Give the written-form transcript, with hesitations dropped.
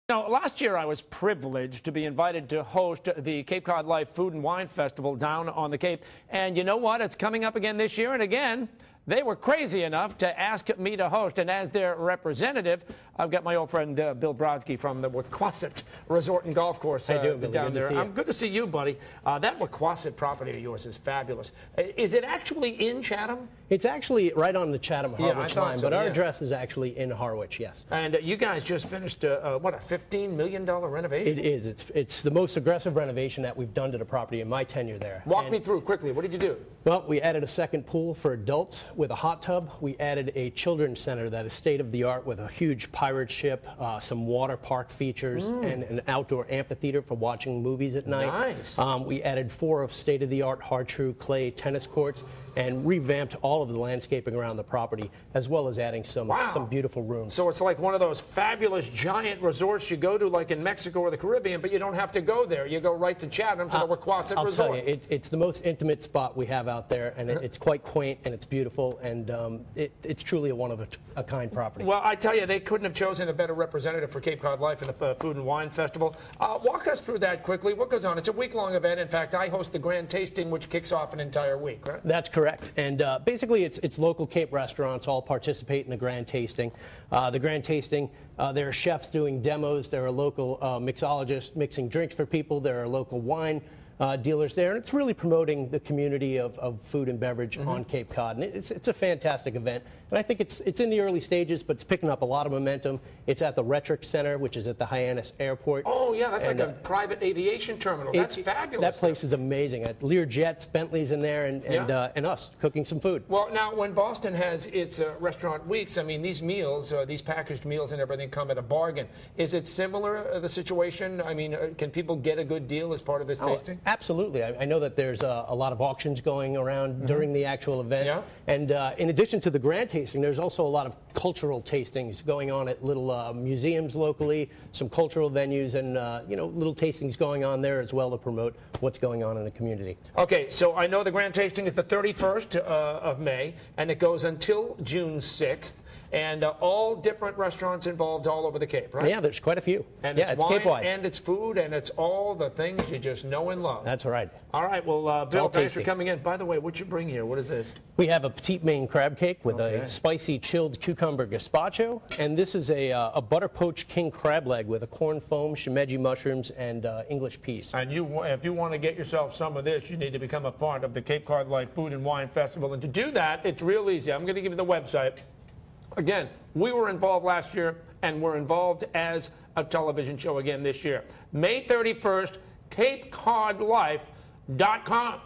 Now, last year I was privileged to be invited to host the Cape Cod Life Food and Wine Festival down on the Cape. And you know what? It's coming up again this year. And again, they were crazy enough to ask me to host. And as their representative, I've got my old friend Bill Brodsky from the Wequassett Resort and Golf Course down there. I'm good to see you, buddy. That Wequassett property of yours is fabulous. Is it actually in Chatham? It's actually right on the Chatham-Harwich line, but our address is actually in Harwich, yes. And you guys just finished, what, a $15 million renovation? It is. It's the most aggressive renovation that we've done to the property in my tenure there. Walk me through quickly. What did you do? Well, we added a second pool for adults with a hot tub. We added a children's center that is state-of-the-art with a huge pirate ship, some water park features, and an outdoor amphitheater for watching movies at night. Nice. We added 4 of state-of-the-art hard-true clay tennis courts and revamped all of the landscaping around the property, as well as adding some beautiful rooms. So it's like one of those fabulous giant resorts you go to like in Mexico or the Caribbean, but you don't have to go there. You go right to Chatham to the Wequassett Resort. I'll tell you, it's the most intimate spot we have out there, and it's quite quaint, and it's beautiful, and it's truly a one-of-a-kind property. Well, I tell you, they couldn't have chosen a better representative for Cape Cod Life and the Food and Wine Festival. Walk us through that quickly. What goes on? It's a week-long event. In fact, I host the grand tasting, which kicks off an entire week, right? That's correct. And basically, it's local Cape restaurants all participate in the grand tasting. The grand tasting, there are chefs doing demos. There are local mixologists mixing drinks for people. There are local wine dealers there, and it's really promoting the community of food and beverage on Cape Cod. And it's a fantastic event, and I think it's in the early stages, but it's picking up a lot of momentum. It's at the Retrick Center, which is at the Hyannis Airport. Oh yeah, that's like a private aviation terminal. That's fabulous. That place is amazing. Lear Jets, Bentley's in there, and us cooking some food. Well, now when Boston has its restaurant weeks, I mean these meals, these packaged meals and everything come at a bargain. Is it similar the situation? I mean, can people get a good deal as part of this tasting? Absolutely. I know that there's a lot of auctions going around during the actual event. Yeah. And in addition to the grand tasting, there's also a lot of cultural tastings going on at little museums locally, some cultural venues, and little tastings going on there as well to promote what's going on in the community. Okay, so I know the grand tasting is the 31st of May, and it goes until June 6th. And all different restaurants involved all over the Cape, right? Yeah, there's quite a few. And it's wine, Cape-wide. and it's food, and it's all the things you just know and love. That's right. All right, well, Bill, thanks for coming in. By the way, what you bring here? What is this? We have a petite Maine crab cake with a spicy chilled cucumber gazpacho, and this is a butter poached king crab leg with a corn foam, shimeji mushrooms, and English peas. And if you want to get yourself some of this, you need to become a part of the Cape Cod Life Food and Wine Festival. And to do that, it's real easy. I'm going to give you the website. Again, we were involved last year, and we're involved as a television show again this year. May 31st, CapeCodLife.com.